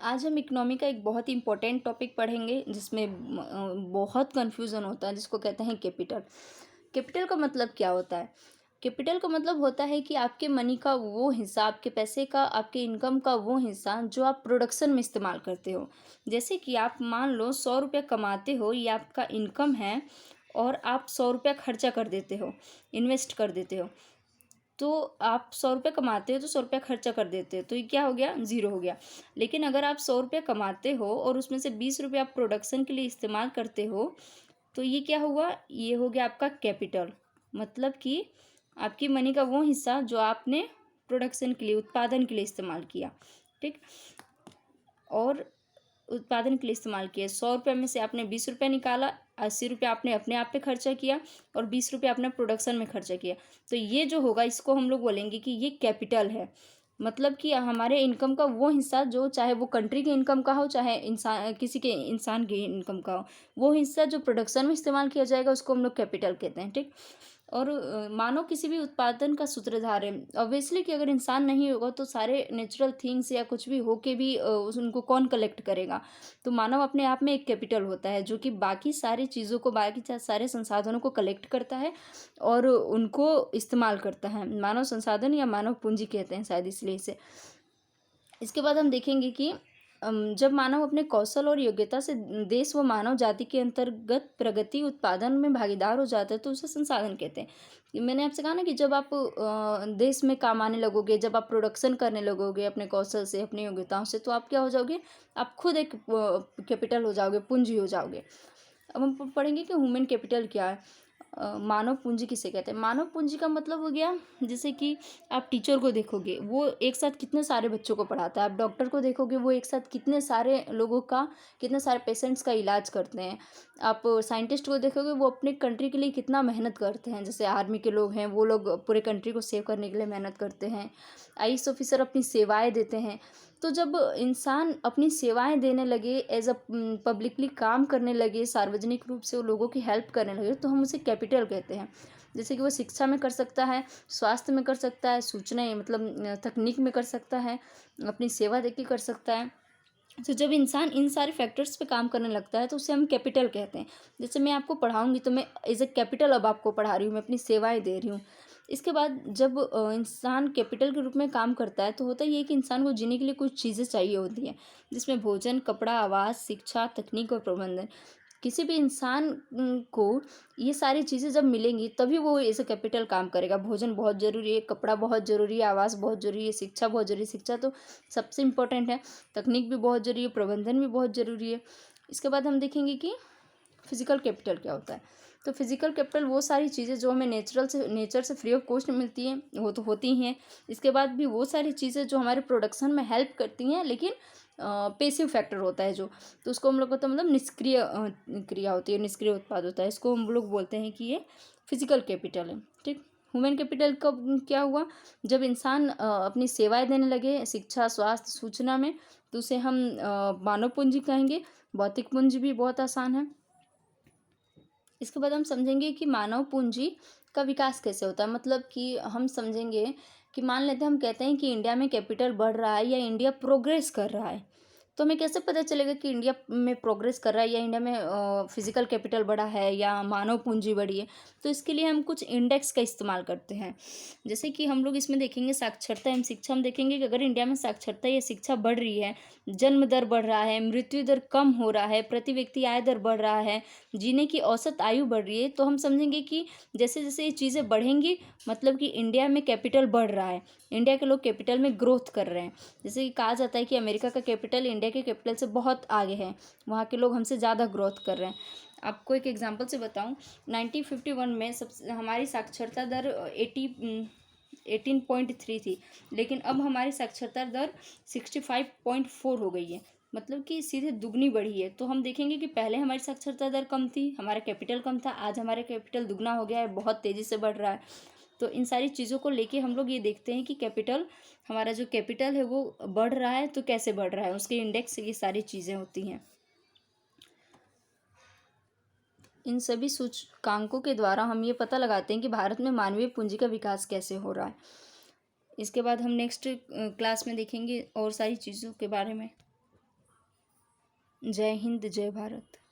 आज हम इकोनॉमी का एक बहुत ही इम्पोर्टेंट टॉपिक पढ़ेंगे जिसमें बहुत कन्फ्यूज़न होता है, जिसको कहते हैं कैपिटल। कैपिटल का मतलब क्या होता है? कैपिटल का मतलब होता है कि आपके मनी का वो हिस्सा, आपके पैसे का, आपके इनकम का वो हिस्सा जो आप प्रोडक्शन में इस्तेमाल करते हो। जैसे कि आप मान लो 100 रुपया कमाते हो, ये आपका इनकम है, और आप 100 रुपया खर्चा कर देते हो, इन्वेस्ट कर देते हो। तो आप 100 रुपये कमाते हो तो 100 रुपया खर्चा कर देते हो, तो ये क्या हो गया? ज़ीरो हो गया। लेकिन अगर आप 100 रुपये कमाते हो और उसमें से 20 रुपये आप प्रोडक्शन के लिए इस्तेमाल करते हो, तो ये क्या हुआ? ये हो गया आपका कैपिटल। मतलब कि आपकी मनी का वो हिस्सा जो आपने प्रोडक्शन के लिए, उत्पादन के लिए इस्तेमाल किया। ठीक। और उत्पादन के लिए इस्तेमाल किया, 100 रुपये में से आपने 20 रुपये निकाला, 80 रुपये आपने अपने आप पे खर्चा किया और 20 रुपये आपने प्रोडक्शन में खर्चा किया। तो ये जो होगा, इसको हम लोग बोलेंगे कि ये कैपिटल है। मतलब कि हमारे इनकम का वो हिस्सा, जो चाहे वो कंट्री के इनकम का हो, चाहे इंसान, किसी के इंसान के इनकम का हो, वो हिस्सा जो प्रोडक्शन में इस्तेमाल किया जाएगा उसको हम लोग कैपिटल कहते हैं। ठीक। और मानव किसी भी उत्पादन का सूत्रधार है। ऑब्वियसली कि अगर इंसान नहीं होगा तो सारे नेचुरल थिंग्स या कुछ भी हो के भी उनको कौन कलेक्ट करेगा? तो मानव अपने आप में एक कैपिटल होता है जो कि बाकी सारी चीज़ों को, बाकी सारे संसाधनों को कलेक्ट करता है और उनको इस्तेमाल करता है। मानव संसाधन या मानव पूंजी कहते हैं शायद इसलिए इसे। इसके बाद हम देखेंगे कि जब मानव अपने कौशल और योग्यता से देश व मानव जाति के अंतर्गत प्रगति उत्पादन में भागीदार हो जाता है, तो उसे संसाधन कहते हैं। मैंने आपसे कहा ना कि जब आप देश में काम आने लगोगे, जब आप प्रोडक्शन करने लगोगे अपने कौशल से, अपनी योग्यताओं से, तो आप क्या हो जाओगे? आप खुद एक कैपिटल हो जाओगे, पूंजी हो जाओगे। अब हम पढ़ेंगे कि ह्यूमन कैपिटल क्या है। मानव पूंजी किसे कहते हैं? मानव पूंजी का मतलब हो गया, जैसे कि आप टीचर को देखोगे, वो एक साथ कितने सारे बच्चों को पढ़ाता है। आप डॉक्टर को देखोगे, वो एक साथ कितने सारे लोगों का, कितने सारे पेशेंट्स का इलाज करते हैं। आप साइंटिस्ट को देखोगे, वो अपने कंट्री के लिए कितना मेहनत करते हैं। जैसे आर्मी के लोग हैं, वो लोग पूरे कंट्री को सेव करने के लिए मेहनत करते हैं। आईएएस ऑफिसर अपनी सेवाएं देते हैं। तो जब इंसान अपनी सेवाएं देने लगे, एज अ पब्लिकली काम करने लगे, सार्वजनिक रूप से वो लोगों की हेल्प करने लगे, तो हम उसे कैपिटल कहते हैं। जैसे कि वो शिक्षा में कर सकता है, स्वास्थ्य में कर सकता है, सूचना मतलब तकनीक में कर सकता है, अपनी सेवा देके कर सकता है। तो जब इंसान इन सारे फैक्टर्स पे काम करने लगता है तो उसे हम कैपिटल कहते हैं। जैसे मैं आपको पढ़ाऊंगी तो मैं एज ए कैपिटल अब आपको पढ़ा रही हूँ, मैं अपनी सेवाएं दे रही हूँ। इसके बाद जब इंसान कैपिटल के रूप में काम करता है, तो होता ये है कि इंसान को जीने के लिए कुछ चीज़ें चाहिए होती हैं, जिसमें भोजन, कपड़ा, आवास, शिक्षा, तकनीक और प्रबंधन। किसी भी इंसान को ये सारी चीज़ें जब मिलेंगी तभी वो एज अ कैपिटल काम करेगा। भोजन बहुत ज़रूरी है, कपड़ा बहुत ज़रूरी है, आवास बहुत ज़रूरी है, शिक्षा बहुत ज़रूरी है। शिक्षा तो सबसे इम्पोर्टेंट है। तकनीक भी बहुत ज़रूरी है, प्रबंधन भी बहुत ज़रूरी है। इसके बाद हम देखेंगे कि फिजिकल कैपिटल क्या होता है। तो फिजिकल कैपिटल वो सारी चीज़ें जो हमें नेचर से फ्री ऑफ कॉस्ट मिलती हैं, वो तो होती ही हैं। इसके बाद भी वो सारी चीज़ें जो हमारे प्रोडक्शन में हेल्प करती हैं, लेकिन पेसिव फैक्टर होता है जो, तो उसको हम लोग को तो मतलब निष्क्रिय क्रिया होती है, निष्क्रिय उत्पाद होता है। इसको हम लोग बोलते हैं कि ये फिजिकल कैपिटल है। ठीक। ह्यूमन कैपिटल कब क्या हुआ? जब इंसान अपनी सेवाएं देने लगे शिक्षा, स्वास्थ्य, सूचना में, तो उसे हम मानव पूंजी कहेंगे। भौतिक पूंजी भी बहुत आसान है। इसके बाद हम समझेंगे कि मानव पूंजी का विकास कैसे होता है। मतलब कि हम समझेंगे कि मान लेते हैं, हम कहते हैं कि इंडिया में कैपिटल बढ़ रहा है या इंडिया प्रोग्रेस कर रहा है, तो हमें कैसे पता चलेगा कि इंडिया में प्रोग्रेस कर रहा है या इंडिया में फिजिकल कैपिटल बढ़ा है या मानव पूंजी बढ़ी है? तो इसके लिए हम कुछ इंडेक्स का इस्तेमाल करते हैं। जैसे कि हम लोग इसमें देखेंगे साक्षरता एवं शिक्षा। हम देखेंगे कि अगर इंडिया में साक्षरता या शिक्षा बढ़ रही है, जन्म दर बढ़ रहा है, मृत्यु दर कम हो रहा है, प्रति व्यक्ति आय दर बढ़ रहा है, जीने की औसत आयु बढ़ रही है, तो हम समझेंगे कि जैसे जैसे ये चीज़ें बढ़ेंगी, मतलब कि इंडिया में कैपिटल बढ़ रहा है, इंडिया के लोग कैपिटल में ग्रोथ कर रहे हैं। जैसे कि कहा जाता है कि अमेरिका का कैपिटल इंडिया के कैपिटल से बहुत आगे है, वहाँ के लोग हमसे ज़्यादा ग्रोथ कर रहे हैं। आपको एक एग्जांपल से बताऊं, 1951 में सबसे हमारी साक्षरता दर 18.3 थी, लेकिन अब हमारी साक्षरता दर 65.4 हो गई है। मतलब कि सीधे दुगनी बढ़ी है। तो हम देखेंगे कि पहले हमारी साक्षरता दर कम थी, हमारा कैपिटल कम था, आज हमारा कैपिटल दुगना हो गया है, बहुत तेज़ी से बढ़ रहा है। तो इन सारी चीज़ों को लेके हम लोग ये देखते हैं कि कैपिटल, हमारा जो कैपिटल है वो बढ़ रहा है, तो कैसे बढ़ रहा है, उसके इंडेक्स, ये सारी चीज़ें होती हैं। इन सभी सूचकांकों के द्वारा हम ये पता लगाते हैं कि भारत में मानवीय पूंजी का विकास कैसे हो रहा है। इसके बाद हम नेक्स्ट क्लास में देखेंगे और सारी चीज़ों के बारे में। जय हिंद, जय भारत।